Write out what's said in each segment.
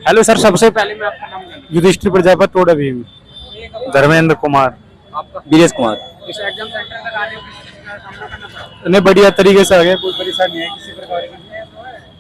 Hello sir, सबसे पहले मैं आपका नाम जानूं। युधिष्ठिर प्रजापति टोडा भीम। धर्मेंद्र कुमार। आपका बीरेश कुमार। इस एग्जाम सेंटर तक आने में किसी चीज का सामना करना पड़ा? नहीं, बढ़िया तरीके से आ गए, कोई परेशानी नहीं है किसी प्रकार की।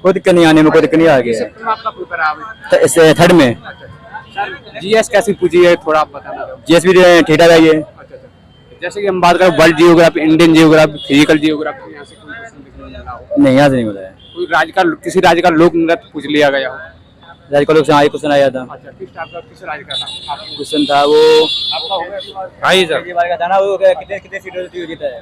कोई दिक्कत नहीं आने में, कोई दिक्कत नहीं आ किस गया। सेक्टर में आपका पेपर आ गया? तो इससे थर्ड में सर जीएस कैसी पूछी है, थोड़ा आप बताना। जीएसबी ठीक ठाक आई है। जैसे कि हम बात करें world geography, Indian geography, physical geography, यहाँ से कोई क्वेश्चन दिखने में मिला हो? नहीं, यहाँ से नहीं मिला है। कोई राज्य का, किसी राज्य का लोक नृत्य पूछ लिया गया हो? राज्य का लोग से क्वेश्चन आया था। अच्छा, किस टाइप का, किस राज्य का था? आपको क्वेश्चन था वो आपका हो गया? हाँ जी सर, का था ना, वो कितने कितने सीटों जीता है।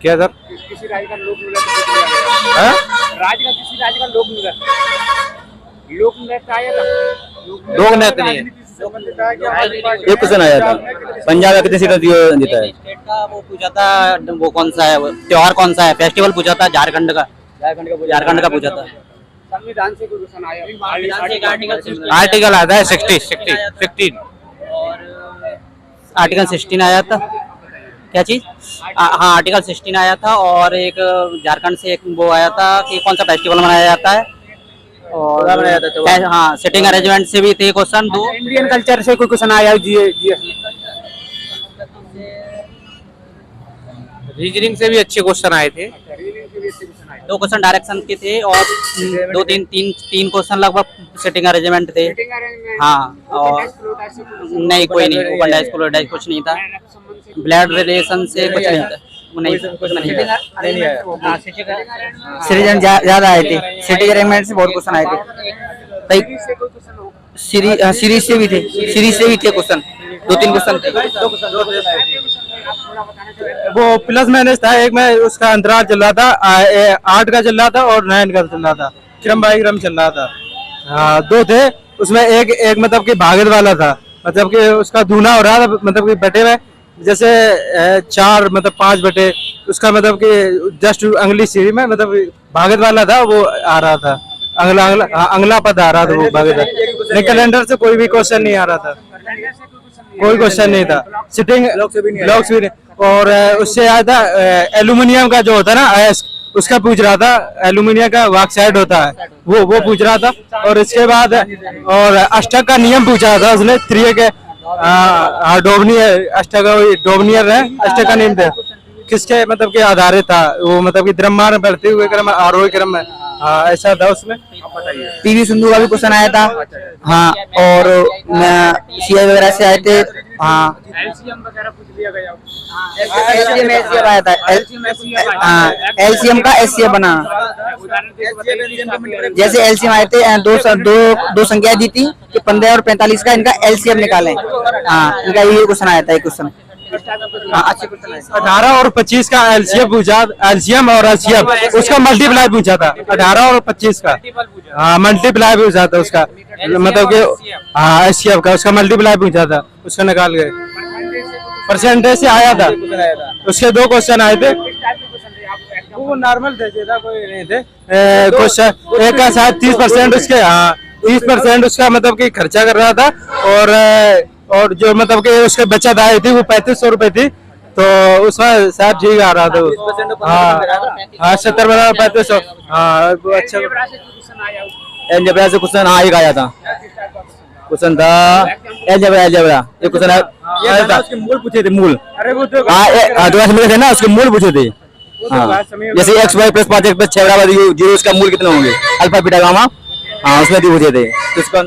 क्या सर? किसी राज्य का लोक नृत्य पूछ लिया गया है? राज्य का, किसी राज्य का लोक नृत्य आया था? लोक नृत्य नहीं है। एक क्वेश्चन आया था, पंजाब का कितने सीटों जीता है। स्टेट का वो पूछा था, वो कौन सा है, वो त्योहार कौन सा है, फेस्टिवल पूछा था झारखंड का पूछा था। संविधान से कोई क्वेश्चन आया? आर्टिकल आता है 16 और आर्टिकल 16 आया था। क्या चीज? हाँ, आर्टिकल 16 आया था। और एक झारखंड से एक वो आया था कि कौन सा फेस्टिवल मनाया जाता है। और हाँ, सिटिंग अरेंजमेंट से भी थे क्वेश्चन दो। इंडियन कल्चर से कोई क्वेश्चन आया? रीजनिंग से भी अच्छे क्वेश्चन आए थे। दो क्वेश्चन डायरेक्शन के थे और दो तीन क्वेश्चन लगभग सिटिंग अरेंजमेंट थे। हाँ, और नहीं, कोई नहीं, ओपन डैश क्लोज डैश कुछ नहीं था। ब्लड रिलेशन से कुछ नहीं था, कुछ नहीं था। सिटीजन ज्यादा आए थे, सिटी अरेंजमेंट से बहुत क्वेश्चन आए थे। सीरीज से भी थे क्वेश्चन, 2-3 क्वेश्चन थे। वो प्लस माइनस था, एक में उसका अंतराल चल रहा था, 8 का चल रहा था और 9 का चल रहा था, क्रम बाई क्रम चल रहा था। हाँ, 2 थे उसमें, एक मतलब कि भागत वाला था, मतलब कि उसका दूना हो रहा था, मतलब कि बटे में जैसे 4 मतलब 5 बटे, उसका मतलब कि जस्ट अगली सीढ़ी में मतलब भागत वाला था, वो आ रहा था, अगला पद आ रहा था वो भागत। नहीं, कैलेंडर से कोई भी क्वेश्चन नहीं आ रहा था, कोई क्वेश्चन नहीं था। सिटिंग ब्लॉक्स भी नहीं। और उससे आया था एल्यूमिनियम का जो होता है ना, अयस्क, उसका पूछ रहा था। एल्यूमिनियम का ऑक्साइड होता है, वो पूछ रहा था। और इसके बाद और अष्टक का नियम पूछा था उसने, त्रिय के डोबनियर, अष्टक डोबनियर है, अष्टक का नियम था, किसके मतलब के आधारित था वो, मतलब कि द्रव्यमान बढ़ते हुए क्रम, आरोही क्रम में, ऐसा था उसमें। पीवी सिंधु का भी क्वेश्चन आया था। हाँ, और सीआई वगैरह से आए थे। हाँ, एलसीएम वगैरह पूछ लिया गया? एलसीएम आया था। हाँ, एलसीएम का एससीएफ बना। जैसे एलसीएम आए थे, दो संख्या दी थी कि 15 और 45 का इनका एलसीएम निकालें। हाँ, इनका ये क्वेश्चन आया था, एक क्वेश्चन। हाँ, अच्छे क्वेश्चन आए। 18 और 25 का एलसीएम पूछा, एलसीएम और एलसीएम उसका मल्टीप्लाई पूछा था, 18 और 25 का। हाँ, मल्टीप्लाई पूछा था उसका, मतलब कि हाँ एलसीएम का उसका मल्टीप्लाई पूछा था, उसका निकाल गए। परसेंटेज से आया था, उसके 2 क्वेश्चन आए थे, वो नॉर्मल थे, ज्यादा कोई नहीं थे क्वेश्चन। एक का शायद 30% उसके, हाँ 30% उसका मतलब कि खर्चा कर रहा था। और जो मतलब कि उसके बचत आई थी वो 3500 रुपए थी, तो उसमें शायद ठीक आ रहा था। हाँ, 70 3500। हाँ, वो अच्छा। एलजेब्रा से क्वेश्चन एक आया था, क्वेश्चन था एलजेब्रा एक क्वेश्चन आया था, उसके मूल पूछे थे, मूल। अरे वो तो मिले थे ना, उसके मूल पूछे थे। हाँ, जैसे x² + 5x + 6 = 0, उसका मूल कितना होंगे, अल्फा बीटा गामा। हाँ, उसमें भी पूछे थे, तो इसका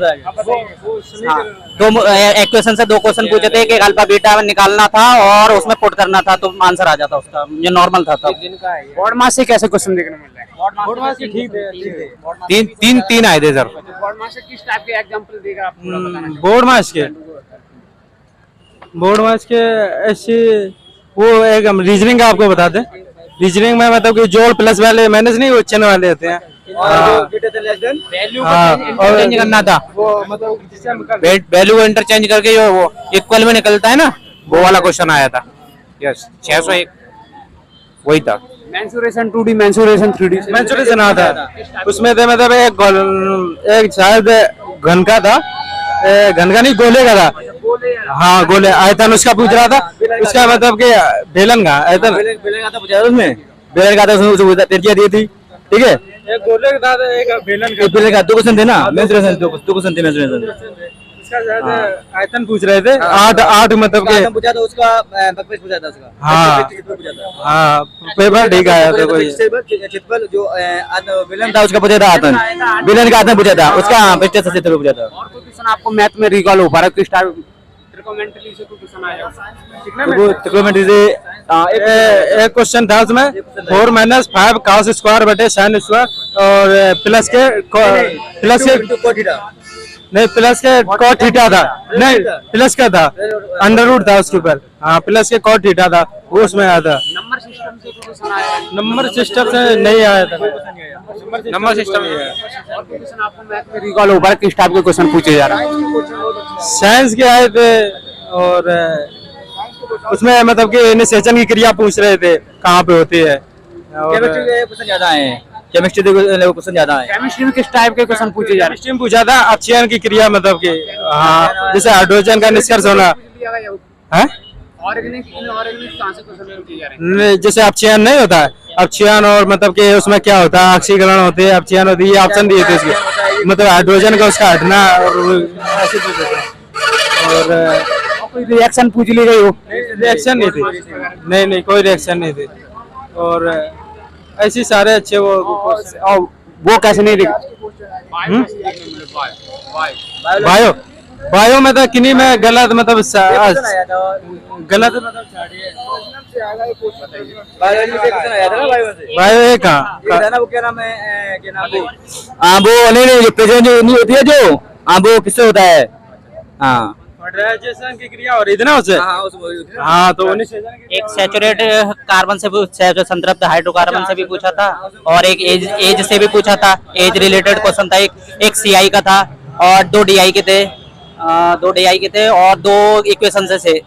एक क्वेश्चन से 2 क्वेश्चन पूछे थे कि अल्फा बीटा निकालना था और उसमें पुट करना था, तो आंसर आ जाता उसका, जो नॉर्मल था। बोर्ड मार्क्स से कैसे क्वेश्चन देखने मिल रहा है? बोर्ड मार्क्स ठीक थे, 3 आए थे सर। बोर्ड मार्क्स से किस टाइप के एग्जांपल देगा आप पूरा बताना? बोर्ड मार्क्स के ऐसे वो एक हम रीजनिंग का आपको बता दें। रीजनिंग में मतलब कि जोड़ प्लस वाले माइनस नहीं, वो चिन्ह वाले होते हैं। और चेंज करना था, वो मतलब वैल्यू को इंटरचेंज करके जो वो इक्वल में निकलता है ना, वो वाला क्वेश्चन आया था। यस, 601 वही था। Mensuration 2D, mensuration 3D। Mensuration आता उसमें थे, मतलब एक शायद घन का था, घन का नहीं, गोले का था। हाँ, गोले आयतन उसका पूछ रहा था, उसका मतलब कि बेलन का आयतन, बेलन का था, उसमें बेलन का था, उसमें त्रिज्या दी थी, ठीक है। एक गोले के साथ एक बेलन का। एक बेलन का 2 क्वेश्चन थे ना, मेंसुरेशन 2 क्वेश्चन थे मेंसुरेशन। इसका शायद आयतन पूछ रहे थे, 8 मतलब के पूछा था उसका, बकवेस पूछा था उसका। हाँ हाँ, पेपर ठीक आया था कोई। क्षेत्रफल जो बेलन था उसका पूछा था, आयतन बेलन का आयतन पूछा था उसका, 25 से पूछा था। और कोई क्वेश्चन आपको मैथ में रिकॉल हो पा रहा है किस टाइप ट्रिकोमेंट्री से कोई क्वेश्चन आया ट्रिग्नोमेट्री से एक क्वेश्चन था उसमें 4 - 5 cos स्क्वायर बटे sin स्क्वायर और प्लस के नहीं प्लस के cot थीटा था, नहीं प्लस का था, अंडर रूट था उसके ऊपर। हाँ प्लस के cot थीटा था, वो उसमें आया था। नंबर सिस्टम से कोई क्वेश्चन आया है? नंबर सिस्टम से नहीं आया था, नंबर सिस्टम नहीं आया। और कोई क्वेश्चन आपको मैथ में रिकॉल हो पा रहा है किस टाइप के क्वेश्चन पूछे जा रहा है? साइंस के आए थे और उसमें मतलब कि निषेचन की क्रिया पूछ रहे थे कहाँ पे होती है। केमिस्ट्री के क्वेश्चन ज्यादा है, केमिस्ट्री के क्वेश्चन ज्यादा है। केमिस्ट्री में किस टाइप के क्वेश्चन पूछे जा रहे हैं? केमिस्ट्री में पूछा था अपचयन की क्रिया, मतलब कि हाँ जैसे हाइड्रोजन का निष्कर्ष होना है, ऑर्गेनिक इनऑर्गेनिक कहाँ से क्वेश्चन पूछे जा रहे हैं? नहीं, जैसे अपचयन नहीं होता है, अपचयन और मतलब कि उसमें क्या होता है, ऑक्सीकरण होती है, अपचयन होती है, ऑप्शन दिए थे इसके, मतलब हाइड्रोजन का उसका हटना और ऐसे पूछे थे। और कोई रिएक्शन पूछ ली गई हो? रिएक्शन नहीं थी, नहीं कोई रिएक्शन नहीं थी। और ऐसी सारे अच्छे वो कैसे नहीं बायो में तो किन्हीं में गलत मतलब गलत मतलब बायो एक वो क्या नाम है, वो नहीं प्रेजेंट जो नहीं होती है जो, वो किससे होता है? हाँ हाइड्रोजन की क्रिया हो रही थी ना उससे। हाँ तो एक सैचुरेट कार्बन से संतृप्त हाइड्रोकार्बन से भी पूछा था, और एक एज से भी पूछा था, एज रिलेटेड क्वेश्चन था। एक सीआई का था और 2 डीआई के थे, 2 डीआई के थे और 2 इक्वेशन से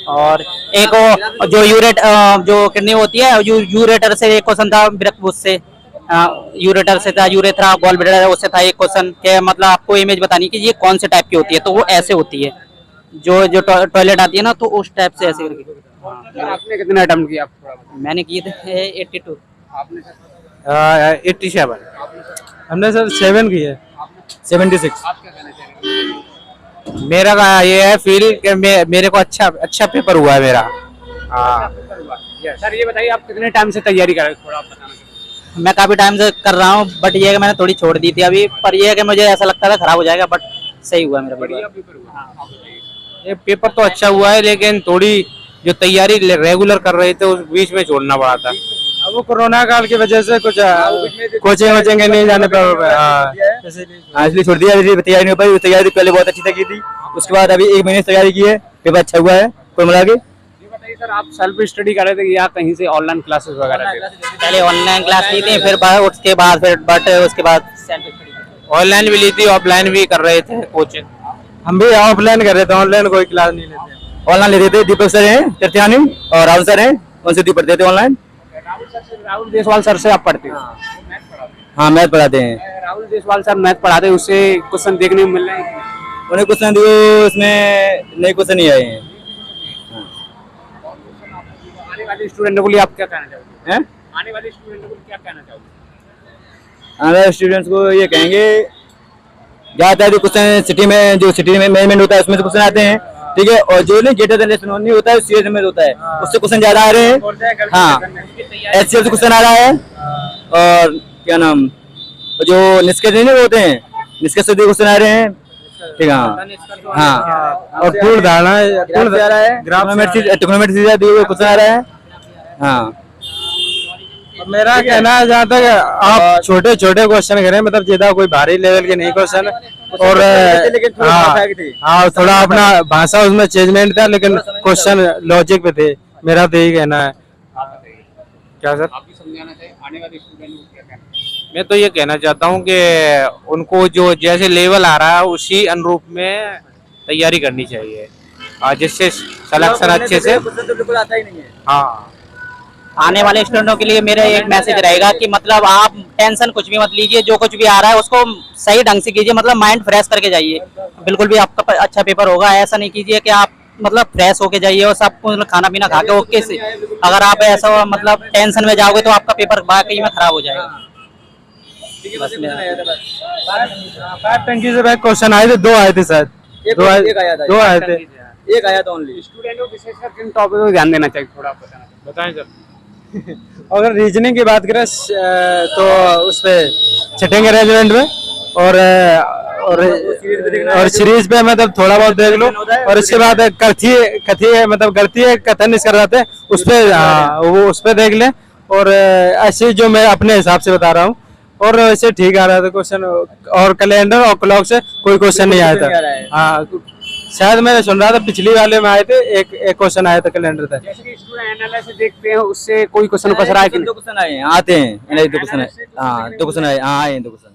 और एक वो जो यूरेट जो किडनी होती है यूरेटर से एक क्वेश्चन था, उससे यूरेटर से था, यूरेथ्रा गॉल ब्लैडर उससे था एक क्वेश्चन के मतलब आपको इमेज बतानी कि ये कौन से टाइप की होती है, तो वो ऐसे होती है जो टॉयलेट आती है ना, तो उस टाइप से ऐसे करके। आपने कितने अटेम्प्ट किया? मैंने किए थे 82। 87 हमने सर 7 की है, 76। मेरा का ये है फील कि मेरे को अच्छा पेपर हुआ है मेरा। हाँ सर ये बताइए आप कितने टाइम से तैयारी कर रहे हैं, थोड़ा आप बताना। मैं काफी टाइम से कर रहा हूँ, बट ये है कि मैंने थोड़ी छोड़ दी थी अभी, पर ये है कि मुझे ऐसा लगता था खराब हो जाएगा, बट सही हुआ मेरा पेपर। ये पेपर तो अच्छा हुआ है, लेकिन थोड़ी जो तैयारी रेगुलर कर रहे थे उस बीच में छोड़ना पड़ा था। अब वो कोरोना काल की वजह से कुछ कोचिंग वोचिंग नहीं जाने पर इसलिए छोड़ दिया, तैयारी नहीं हो पाई। तैयारी पहले बहुत अच्छी तक की थी, उसके बाद अभी 1 महीने से तैयारी की है, पेपर अच्छा हुआ है कुल मिला के। सर आप सेल्फ स्टडी कर रहे थे या कहीं से ऑनलाइन क्लासेस वगैरह थे? पहले ऑनलाइन क्लास ली थी, फिर उसके बाद ऑनलाइन भी ली थी, ऑफलाइन भी कर रहे थे कोचिंग। हम भी ऑफलाइन कर रहे थे, ऑनलाइन कोई क्लास नहीं लेते। ऑनलाइन लेते थे, दीपक सर हैं चरतियानी और राहुल सर हैं, उनसे पढ़ते थे ऑनलाइन। राहुल देसवाल सर से आप पढ़ते हो? हाँ मैथ पढ़ाते हैं। राहुल देसवाल सर मैथ पढ़ाते हैं, उससे क्वेश्चन देखने को मिल रहे हैं? उन्हें क्वेश्चन दिए, उसमें नए क्वेश्चन नहीं आए हैं। आने वाले स्टूडेंटों के लिए आप क्या कहना चाहोगे? हैं? आने वाले स्टूडेंटों को क्या कहना चाहोगे? आने वाले स्टूडेंट्स को ये कहेंगे, ज्यादातर जो क्वेश्चन सिटी में मैनेजमेंट होता है उसमें से क्वेश्चन आते हैं, ठीक है, और जो नहीं ग्रेटर देन लेस देन नहीं होता है, सीएस में होता है, उससे क्वेश्चन ज्यादा आ रहे हैं। हाँ एचसीएल से क्वेश्चन आ रहा है, और क्या नाम जो निष्कर्ष नहीं होते हैं, निष्कर्ष से क्वेश्चन आ रहे हैं, ठीक है। हाँ और पूर्ण धारणा ट्रिग्नोमेट्री से क्वेश्चन आ रहा है। हाँ मेरा कहना है जहाँ तक आप छोटे छोटे क्वेश्चन करें, मतलब ज्यादा कोई भारी लेवल के नहीं क्वेश्चन, और हाँ थोड़ा अपना भाषा उसमें चेंजमेंट था, लेकिन क्वेश्चन लॉजिक पे थे। मेरा तो यही कहना है। क्या सर आप भी समझाना चाहिए आने वाले स्टूडेंट को क्या कहना है? मैं तो ये कहना चाहता हूँ कि उनको जो जैसे लेवल आ रहा है उसी अनुरूप में तैयारी करनी चाहिए, जिससे सिलेक्शन अच्छे से। बिल्कुल आता ही नहीं है। हाँ आने वाले स्टूडेंटों के लिए मेरा एक मैसेज रहेगा कि मतलब आप टेंशन कुछ भी मत लीजिए, जो कुछ भी आ रहा है उसको सही ढंग से कीजिए, मतलब माइंड फ्रेश करके जाइए, बिल्कुल भी आपका अच्छा पेपर होगा। ऐसा नहीं कीजिए कि आप मतलब फ्रेश होके जाइए और सब कुछ खाना पीना खा के ओके से। अगर आप ऐसा मतलब टेंशन में जाओगे तो आपका पेपर वाकई में खराब हो जाएगा। बस फायर टंकी से भाई क्वेश्चन आए थे, 2 आए थे शायद, एक आया था, 2 आए थे। एक आया था ओनली। स्टूडेंट को विशेष कर किन टॉपिक को ध्यान देना चाहिए, थोड़ा आप बताएं सर। अगर रीजनिंग की बात करें तो उस पे सिटिंग अरेंजमेंट में और सीरीज पे मतलब थोड़ा बहुत देख लो, और इसके बाद कथीय मतलब गणितीय कथन इसका रहते हैं उस पे, वो उस पे देख लें। और ऐसे जो मैं अपने हिसाब से बता रहा हूँ, और वैसे ठीक आ रहा था क्वेश्चन, और कैलेंडर और क्लॉक से कोई क्वेश्चन नहीं आया था। हाँ शायद मैं सुन रहा था पिछली वाले में आए थे, एक क्वेश्चन आया था कैलेंडर था। जैसे कि स्टूडेंट एनालिसिस देखते हैं, उससे कोई क्वेश्चन पसरा है कि 2 क्वेश्चन आए हैं, आते हैं, 2 क्वेश्चन, हाँ 2 क्वेश्चन आए, हाँ आए हैं 2 क्वेश्चन।